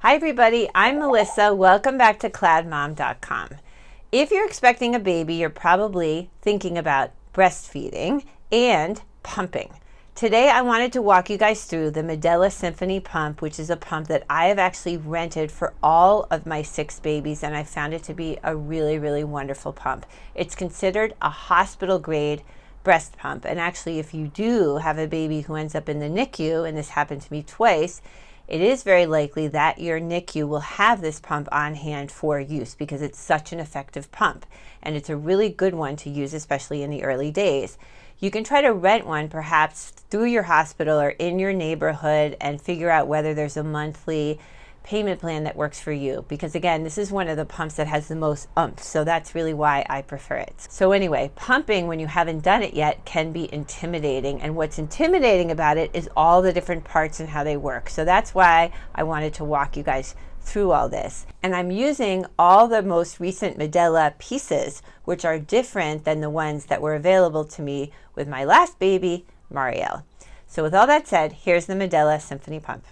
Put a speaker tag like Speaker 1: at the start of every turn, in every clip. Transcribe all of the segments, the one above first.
Speaker 1: Hi everybody, I'm Melissa. Welcome back to Cloudmom.com. If you're expecting a baby, you're probably thinking about breastfeeding and pumping. Today I wanted to walk you guys through the Medela Symphony pump, which is a pump that I have actually rented for all of my 6 babies, and I found it to be a really wonderful pump. It's considered a hospital grade breast pump, and actually if you do have a baby who ends up in the NICU, and this happened to me twice, it is very likely that your NICU will have this pump on hand for use because it's such an effective pump, and it's a really good one to use, especially in the early days. You can try to rent one perhaps through your hospital or in your neighborhood and figure out whether there's a monthly payment plan that works for you, because again, this is one of the pumps that has the most oomph, so that's really why I prefer it. So anyway, pumping when you haven't done it yet can be intimidating, and what's intimidating about it is all the different parts and how they work. So that's why I wanted to walk you guys through all this. And I'm using all the most recent Medela pieces, which are different than the ones that were available to me with my last baby, Marielle. So with all that said, here's the Medela Symphony pump.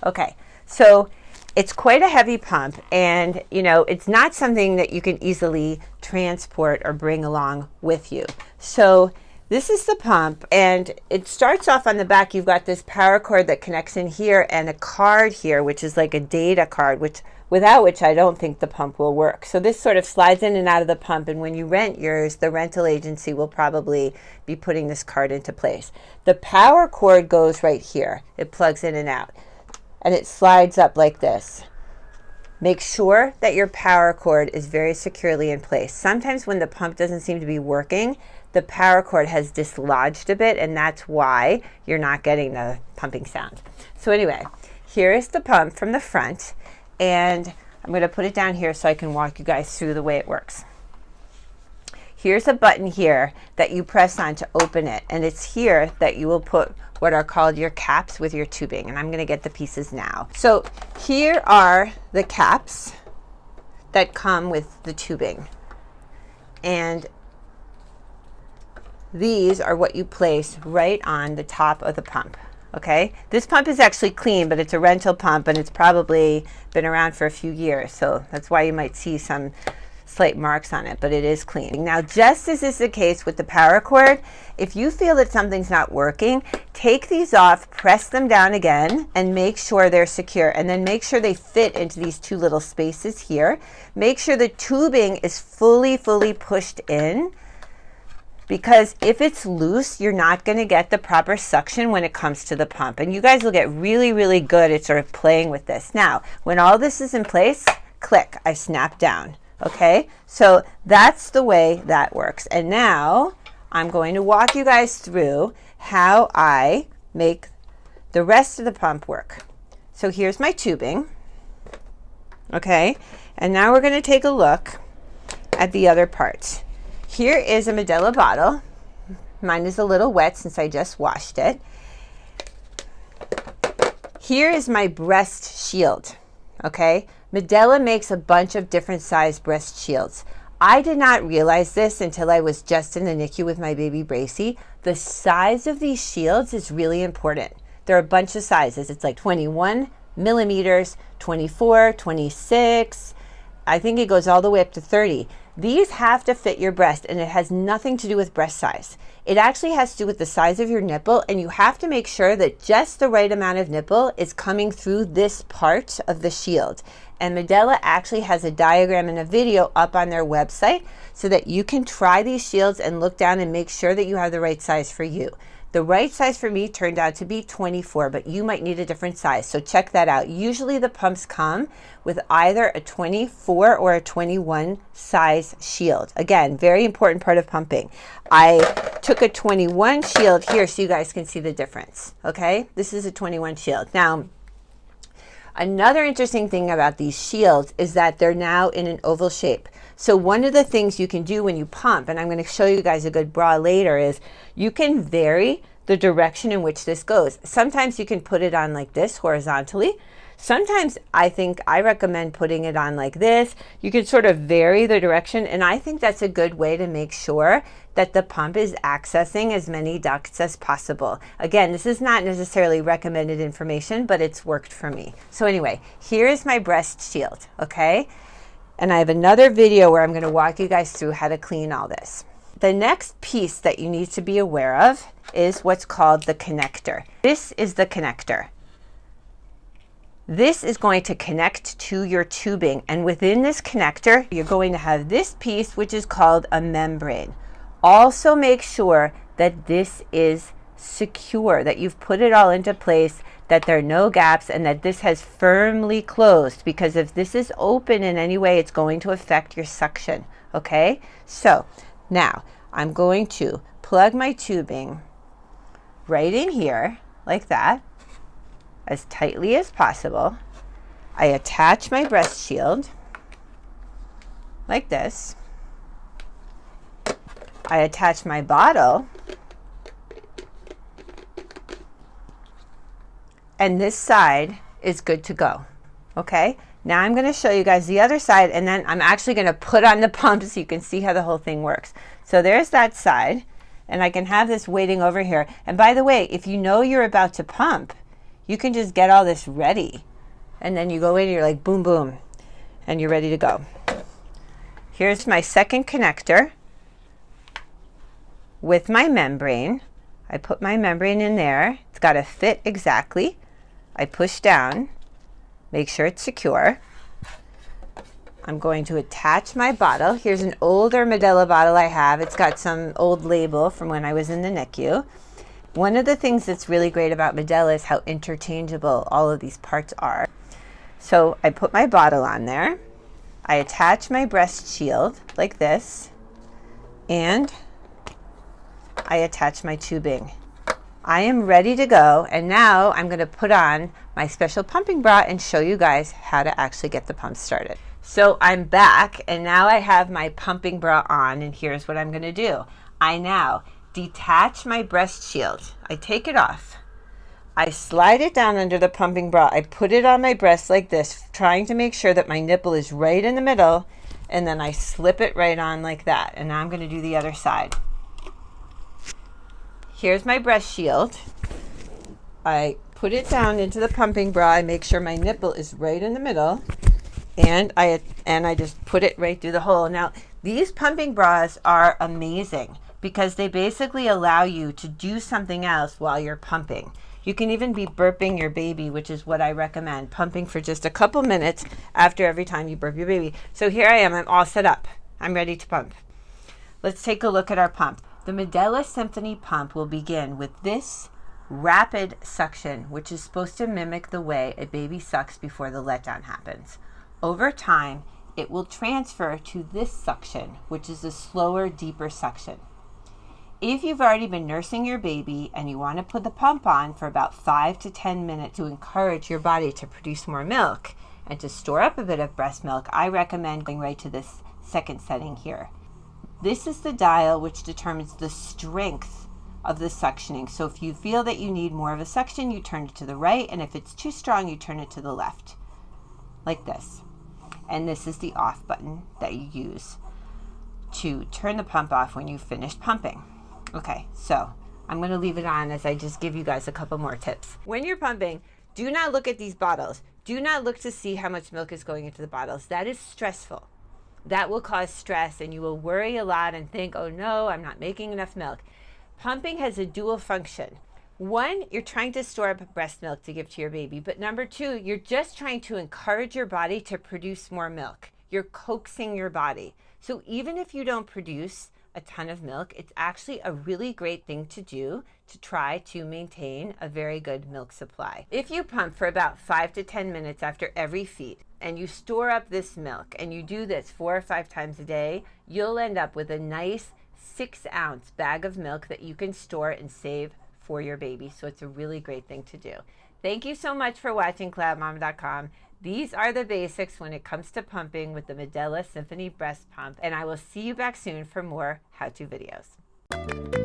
Speaker 1: Okay. So it's quite a heavy pump, and it's not something that you can easily transport or bring along with you. So this is the pump, and it starts off on the back. You've got this power cord that connects in here and a card here, which is like a data card, without which I don't think the pump will work. So this sort of slides in and out of the pump, and when you rent yours, the rental agency will probably be putting this card into place. The power cord goes right here. It plugs in and out, and it slides up like this. Make sure that your power cord is very securely in place. Sometimes when the pump doesn't seem to be working, the power cord has dislodged a bit, and that's why you're not getting the pumping sound. So anyway, here is the pump from the front, and I'm going to put it down here so I can walk you guys through the way it works. Here's a button here that you press on to open it, and it's here that you will put what are called your caps with your tubing, and I'm going to get the pieces now. So here are the caps that come with the tubing, and these are what you place right on the top of the pump. Okay, this pump is actually clean, but it's a rental pump, and it's probably been around for a few years, so that's why you might see some slight marks on it, but it is clean. Now, just as is the case with the power cord, if you feel that something's not working, take these off, press them down again, and make sure they're secure, and then make sure they fit into these 2 little spaces here. Make sure the tubing is fully pushed in, because if it's loose, you're not going to get the proper suction when it comes to the pump, and you guys will get really good at sort of playing with this. Now, when all this is in place, click, I snap down. Okay, so that's the way that works. And now I'm going to walk you guys through how I make the rest of the pump work. So here's my tubing. Okay, and now we're going to take a look at the other parts. Here is a Medela bottle. Mine is a little wet since I just washed it. Here is my breast shield. Okay, Medela makes a bunch of different size breast shields. I did not realize this until I was just in the NICU with my baby Bracy. The size of these shields is really important. There are a bunch of sizes. It's like 21 millimeters, 24, 26. I think it goes all the way up to 30. These have to fit your breast, and it has nothing to do with breast size. It actually has to do with the size of your nipple, and you have to make sure that just the right amount of nipple is coming through this part of the shield. And Medela actually has a diagram and a video up on their website so that you can try these shields and look down and make sure that you have the right size for you. The right size for me turned out to be 24, but you might need a different size, so check that out. Usually the pumps come with either a 24 or a 21 size shield. Again, very important part of pumping. I took a 21 shield here so you guys can see the difference. Okay, this is a 21 shield. Now, another interesting thing about these shields is that they're now in an oval shape. So one of the things you can do when you pump, and I'm going to show you guys a good bra later, is you can vary the direction in which this goes. Sometimes you can put it on like this horizontally. Sometimes I recommend putting it on like this. You can sort of vary the direction, and I think that's a good way to make sure that the pump is accessing as many ducts as possible. Again, this is not necessarily recommended information, but it's worked for me. So anyway, here's my breast shield, okay? And I have another video where I'm going to walk you guys through how to clean all this. The next piece that you need to be aware of is what's called the connector. This is the connector. This is going to connect to your tubing, and within this connector, you're going to have this piece, which is called a membrane. Also make sure that this is secure, that you've put it all into place, that there are no gaps, and that this has firmly closed, because if this is open in any way, it's going to affect your suction, okay? So now I'm going to plug my tubing right in here, like that, as tightly as possible. I attach my breast shield like this. I attach my bottle, and this side is good to go. Okay, now I'm going to show you guys the other side, and then I'm actually going to put on the pump so you can see how the whole thing works. So there's that side, and I can have this waiting over here. And by the way, if you know you're about to pump, you can just get all this ready, and then you go in and you're like boom, boom, and you're ready to go. Here's my second connector with my membrane. I put my membrane in there. It's got to fit exactly. I push down, make sure it's secure. I'm going to attach my bottle. Here's an older Medela bottle I have. It's got some old label from when I was in the NICU. One of the things that's really great about Medela is how interchangeable all of these parts are. So I put my bottle on there. I attach my breast shield like this, and I attach my tubing. I am ready to go, and now I'm going to put on my special pumping bra and show you guys how to actually get the pump started. So I'm back, and now I have my pumping bra on, and here's what I'm going to do. I now detach my breast shield. I take it off. I slide it down under the pumping bra. I put it on my breast like this, trying to make sure that my nipple is right in the middle, and then I slip it right on like that. And now I'm going to do the other side. Here's my breast shield. I put it down into the pumping bra. I make sure my nipple is right in the middle, and I just put it right through the hole. Now, these pumping bras are amazing because they basically allow you to do something else while you're pumping. You can even be burping your baby, which is what I recommend, pumping for just a couple minutes after every time you burp your baby. So here I am, I'm all set up. I'm ready to pump. Let's take a look at our pump. The Medela Symphony pump will begin with this rapid suction, which is supposed to mimic the way a baby sucks before the letdown happens. Over time, it will transfer to this suction, which is a slower, deeper suction. If you've already been nursing your baby and you want to put the pump on for about 5 to 10 minutes to encourage your body to produce more milk and to store up a bit of breast milk, I recommend going right to this second setting here. This is the dial which determines the strength of the suctioning. So if you feel that you need more of a suction, you turn it to the right, and if it's too strong, you turn it to the left, like this. And this is the off button that you use to turn the pump off when you've finished pumping. Okay, so I'm going to leave it on as I just give you guys a couple more tips. When you're pumping, do not look at these bottles. Do not look to see how much milk is going into the bottles. That is stressful. That will cause stress, and you will worry a lot and think, oh no, I'm not making enough milk. Pumping has a dual function. One, you're trying to store up breast milk to give to your baby. But number two, you're just trying to encourage your body to produce more milk. You're coaxing your body. So even if you don't produce a ton of milk, it's actually a really great thing to do to try to maintain a very good milk supply. If you pump for about 5 to 10 minutes after every feed, and you store up this milk, and you do this 4 or 5 times a day, you'll end up with a nice 6-ounce bag of milk that you can store and save for your baby. So it's a really great thing to do. Thank you so much for watching Cloudmom.com. These are the basics when it comes to pumping with the Medela Symphony breast pump, and I will see you back soon for more how-to videos.